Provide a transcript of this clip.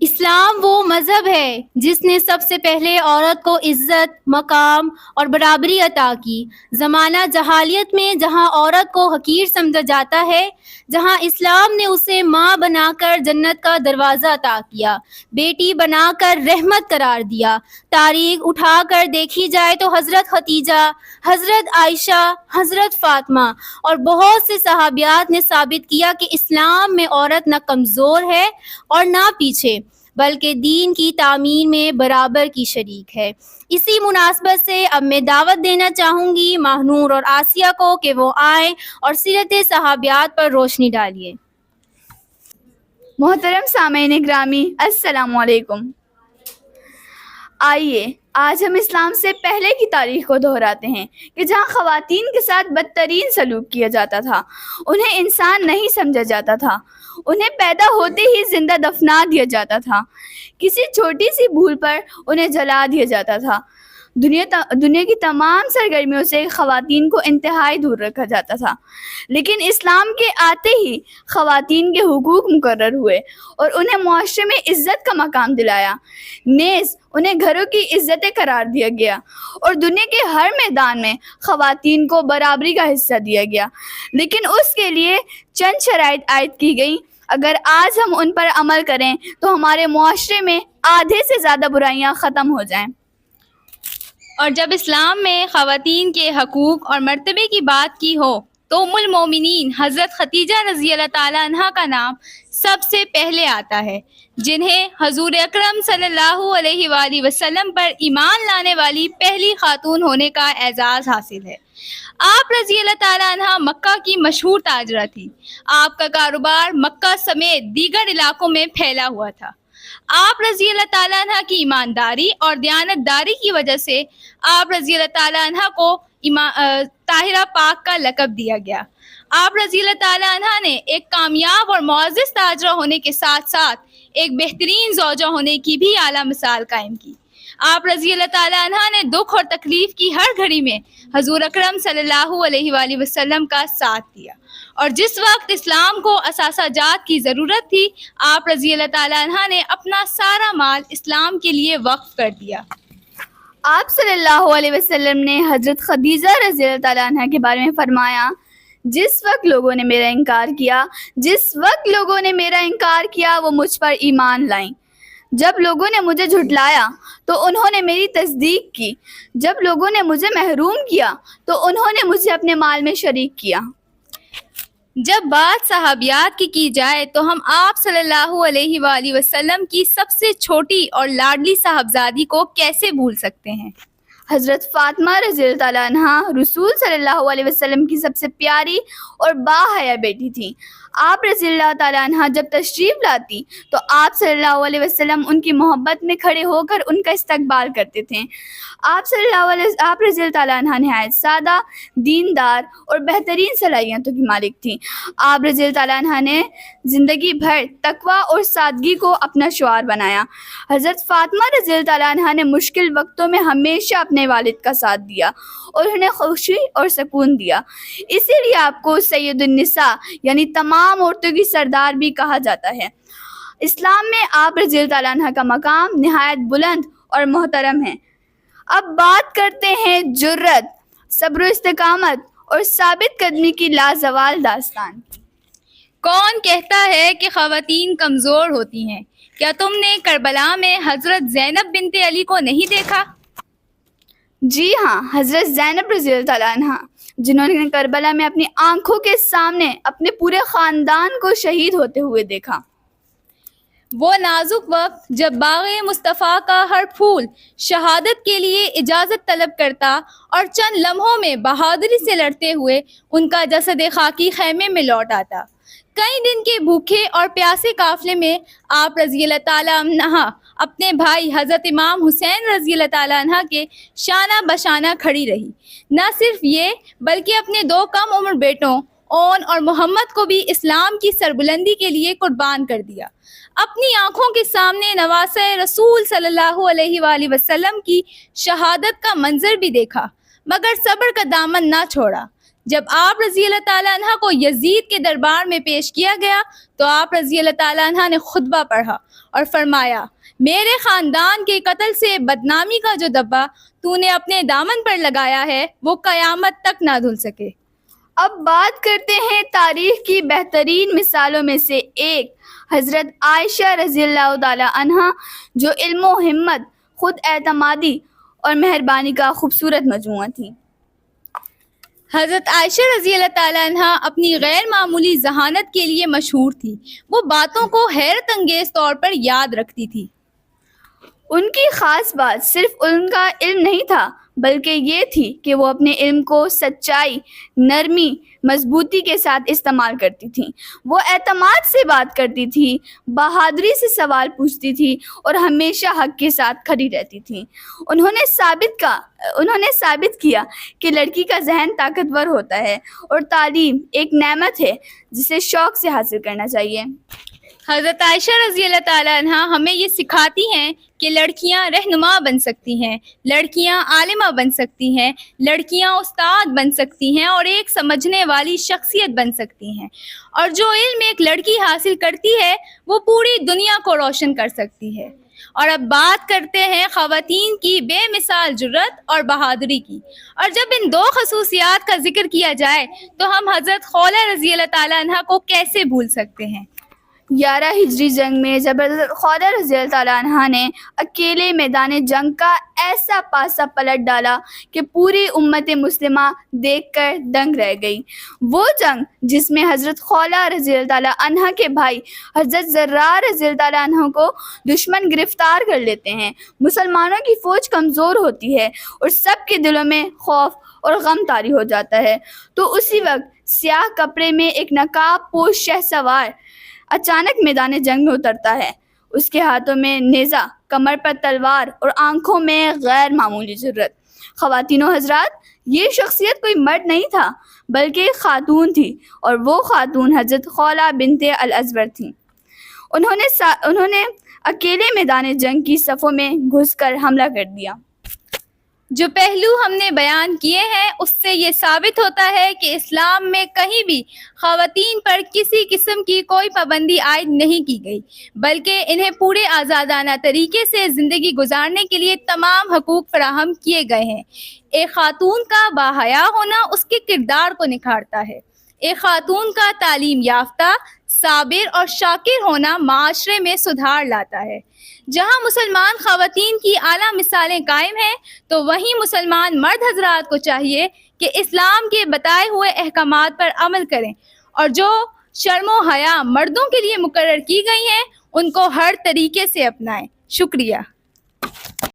اسلام وہ مذہب ہے جس نے سب سے پہلے عورت کو عزت، مقام اور برابری عطا کی۔ زمانہ جاہلیت میں جہاں عورت کو حقیر سمجھا جاتا ہے، جہاں اسلام نے اسے ماں بنا کر جنت کا دروازہ عطا کیا، بیٹی بنا کر رحمت قرار دیا۔ تاریخ اٹھا کر دیکھی جائے تو حضرت خدیجہ، حضرت عائشہ، حضرت فاطمہ اور بہت سے صحابیات نے ثابت کیا کہ اسلام میں عورت نہ کمزور ہے اور نہ پیچھے، بلکہ دین کی تعمیر میں برابر کی شریک ہے۔ اسی مناسبت سے اب میں دعوت دینا چاہوں گی ماہنور اور آسیہ کو کہ وہ آئیں اور سیرت صحابیات پر روشنی ڈالیے۔ محترم سامعین گرامی، السلام علیکم۔ آئیے آج ہم اسلام سے پہلے کی تاریخ کو دہراتے ہیں کہ جہاں خواتین کے ساتھ بدترین سلوک کیا جاتا تھا، انہیں انسان نہیں سمجھا جاتا تھا، انہیں پیدا ہوتے ہی زندہ دفنا دیا جاتا تھا، کسی چھوٹی سی بھول پر انہیں جلا دیا جاتا تھا۔ دنیا کی تمام سرگرمیوں سے خواتین کو انتہائی دور رکھا جاتا تھا، لیکن اسلام کے آتے ہی خواتین کے حقوق مقرر ہوئے اور انہیں معاشرے میں عزت کا مقام دلایا، نیز انہیں گھروں کی عزتیں قرار دیا گیا اور دنیا کے ہر میدان میں خواتین کو برابری کا حصہ دیا گیا، لیکن اس کے لیے چند شرائط عائد کی گئیں۔ اگر آج ہم ان پر عمل کریں تو ہمارے معاشرے میں آدھے سے زیادہ برائیاں ختم ہو جائیں۔ اور جب اسلام میں خواتین کے حقوق اور مرتبے کی بات کی ہو تو ام المومنین حضرت خدیجہ رضی اللہ تعالیٰ عنہ کا نام سب سے پہلے آتا ہے، جنہیں حضور اکرم صلی اللہ علیہ وآلہ وسلم پر ایمان لانے والی پہلی خاتون ہونے کا اعزاز حاصل ہے۔ آپ رضی اللہ تعالیٰ عنہ مکہ کی مشہور تاجرہ تھی۔ آپ کا کاروبار مکہ سمیت دیگر علاقوں میں پھیلا ہوا تھا۔ آپ رضی اللہ تعالیٰ عنہ کی ایمانداری اور دیانت داری کی وجہ سے آپ رضی اللہ تعالیٰ عنہ کو طاہرہ پاک کا لقب دیا گیا۔ آپ رضی اللہ تعالیٰ عنہ نے ایک کامیاب اور معزز تاجرہ ہونے کے ساتھ ساتھ ایک بہترین زوجہ ہونے کی بھی اعلیٰ مثال قائم کی۔ آپ رضی اللہ تعالیٰ عنہ نے دکھ اور تکلیف کی ہر گھڑی میں حضور اکرم صلی اللہ علیہ وآلہ وسلم کا ساتھ دیا، اور جس وقت اسلام کو اثاثہ جات کی ضرورت تھی، آپ رضی اللہ تعالیٰ عنہ نے اپنا سارا مال اسلام کے لیے وقف کر دیا۔ آپ صلی اللہ علیہ وسلم نے حضرت خدیجہ رضی اللہ تعالیٰ عنہ کے بارے میں فرمایا، جس وقت لوگوں نے میرا انکار کیا وہ مجھ پر ایمان لائیں۔ جب لوگوں نے مجھے جھٹلایا تو انہوں نے میری تصدیق کی۔ جب لوگوں نے مجھے محروم کیا تو انہوں نے مجھے اپنے مال میں شریک کیا۔ جب بات صحابیات کی جائے تو ہم آپ صلی اللہ علیہ وآلہ وسلم کی سب سے چھوٹی اور لاڈلی صاحبزادی کو کیسے بھول سکتے ہیں؟ حضرت فاطمہ رضی اللہ تعالیٰ عنہ رسول صلی اللہ علیہ وسلم کی سب سے پیاری اور باحیا بیٹی تھی۔ آپ رضی اللہ تعالیٰ عنہ جب تشریف لاتی تو آپ صلی اللہ علیہ وسلم ان کی محبت میں کھڑے ہو کر ان کا استقبال کرتے تھے۔ آپ رضی اللہ تعالیٰ عنہ نہایت سادہ، دیندار اور بہترین صلاحیتوں کی مالک تھی۔ آپ رضی اللہ تعالیٰ عنہ نے زندگی بھر تقوی اور سادگی کو اپنا شعار بنایا۔ حضرت فاطمہ رضی اللہ تعالیٰ عنہ نے مشکل وقتوں میں ہمیشہ اپنے والد کا ساتھ دیا اور انہیں خوشی اور سکون دیا، اسی لیے آپ کو سید النساء یعنی تمام عورتوں کی سردار بھی کہا جاتا ہے۔ اسلام میں آپ رضی اللہ تعالیٰ عنہ کا مقام نہایت بلند اور محترم ہے۔ اب بات کرتے ہیں جرت، صبر و استقامت اور ثابت قدمی کی لازوال داستان۔ کون کہتا ہے کہ خواتین کمزور ہوتی ہیں؟ کیا تم نے کربلا میں حضرت زینب بنت علی کو نہیں دیکھا؟ جی ہاں، حضرت زینب رضی اللہ تعالیٰ عنہ، جنہوں نے کربلا میں اپنی آنکھوں کے سامنے اپنے پورے خاندان کو شہید ہوتے ہوئے دیکھا۔ وہ نازک وقت جب باغ مصطفیٰ کا ہر پھول شہادت کے لیے اجازت طلب کرتا اور چند لمحوں میں بہادری سے لڑتے ہوئے ان کا جسد خاکی خیمے میں لوٹ آتا۔ کئی دن کے بھوکے اور پیاسے قافلے میں آپ رضی اللہ تعالیٰ عنہ اپنے بھائی حضرت امام حسین رضی اللہ تعالیٰ عنہ کے شانہ بشانہ کھڑی رہی۔ نہ صرف یہ بلکہ اپنے دو کم عمر بیٹوں اون اور محمد کو بھی اسلام کی سربلندی کے لیے قربان کر دیا۔ اپنی آنکھوں کے سامنے نواسہ رسول صلی اللہ علیہ وآلہ وسلم کی شہادت کا منظر بھی دیکھا، مگر صبر کا دامن نہ چھوڑا۔ جب آپ رضی اللہ تعالیٰ عنہ کو یزید کے دربار میں پیش کیا گیا تو آپ رضی اللہ تعالیٰ عنہ نے خطبہ پڑھا اور فرمایا، میرے خاندان کے قتل سے بدنامی کا جو دبا تو نے اپنے دامن پر لگایا ہے وہ قیامت تک نہ دھل سکے۔ اب بات کرتے ہیں تاریخ کی بہترین مثالوں میں سے ایک حضرت عائشہ رضی اللہ تعالی عنہا، جو علم و ہمت، خود اعتمادی اور مہربانی کا خوبصورت مجموعہ تھی۔ حضرت عائشہ رضی اللہ تعالیٰ عنہ اپنی غیر معمولی ذہانت کے لیے مشہور تھی۔ وہ باتوں کو حیرت انگیز طور پر یاد رکھتی تھی۔ ان کی خاص بات صرف ان کا علم نہیں تھا، بلکہ یہ تھی کہ وہ اپنے علم کو سچائی، نرمی، مضبوطی کے ساتھ استعمال کرتی تھیں۔ وہ اعتماد سے بات کرتی تھی، بہادری سے سوال پوچھتی تھی اور ہمیشہ حق کے ساتھ کھڑی رہتی تھیں۔ انہوں نے ثابت کیا کہ لڑکی کا ذہن طاقتور ہوتا ہے اور تعلیم ایک نعمت ہے جسے شوق سے حاصل کرنا چاہیے۔ حضرت عائشہ رضی اللہ تعالیٰ عنہ ہمیں یہ سکھاتی ہیں کہ لڑکیاں رہنما بن سکتی ہیں، لڑکیاں عالمہ بن سکتی ہیں، لڑکیاں استاد بن سکتی ہیں اور ایک سمجھنے والی شخصیت بن سکتی ہیں، اور جو علم ایک لڑکی حاصل کرتی ہے وہ پوری دنیا کو روشن کر سکتی ہے۔ اور اب بات کرتے ہیں خواتین کی بے مثال جرت اور بہادری کی، اور جب ان دو خصوصیات کا ذکر کیا جائے تو ہم حضرت خولہ رضی اللہ تعالیٰ عنہ کو کیسے بھول سکتے ہیں۔ 11 ہجری جنگ میں جب حضرت خولہ رضی اللہ تعالیٰ عنہ نے اکیلے میدان جنگ کا ایسا پاسا پلٹ ڈالا کہ پوری امت مسلمہ دیکھ کر دنگ رہ گئی۔ وہ جنگ جس میں حضرت خولہ رضی اللہ تعالیٰ عنہ کے بھائی حضرت زرار رضی اللہ تعالیٰ عنہ کو دشمن گرفتار کر لیتے ہیں، مسلمانوں کی فوج کمزور ہوتی ہے اور سب کے دلوں میں خوف اور غم طاری ہو جاتا ہے، تو اسی وقت سیاہ کپڑے میں ایک نقاب پوش شہ سوار اچانک میدان جنگ میں اترتا ہے۔ اس کے ہاتھوں میں نیزہ، کمر پر تلوار اور آنکھوں میں غیر معمولی جرت۔ خواتین و حضرات، یہ شخصیت کوئی مرد نہیں تھا بلکہ ایک خاتون تھی، اور وہ خاتون حضرت خولہ بنت الازور تھیں۔ انہوں نے اکیلے میدان جنگ کی صفوں میں گھس کر حملہ کر دیا۔ جو پہلو ہم نے بیان کیے ہیں اس سے یہ ثابت ہوتا ہے کہ اسلام میں کہیں بھی خواتین پر کسی قسم کی کوئی پابندی عائد نہیں کی گئی، بلکہ انہیں پورے آزادانہ طریقے سے زندگی گزارنے کے لیے تمام حقوق فراہم کیے گئے ہیں۔ ایک خاتون کا باحیا ہونا اس کے کردار کو نکھارتا ہے۔ ایک خاتون کا تعلیم یافتہ، صابر اور شاکر ہونا معاشرے میں سدھار لاتا ہے۔ جہاں مسلمان خواتین کی اعلیٰ مثالیں قائم ہیں تو وہیں مسلمان مرد حضرات کو چاہیے کہ اسلام کے بتائے ہوئے احکامات پر عمل کریں، اور جو شرم و حیا مردوں کے لیے مقرر کی گئی ہیں ان کو ہر طریقے سے اپنائیں۔ شکریہ۔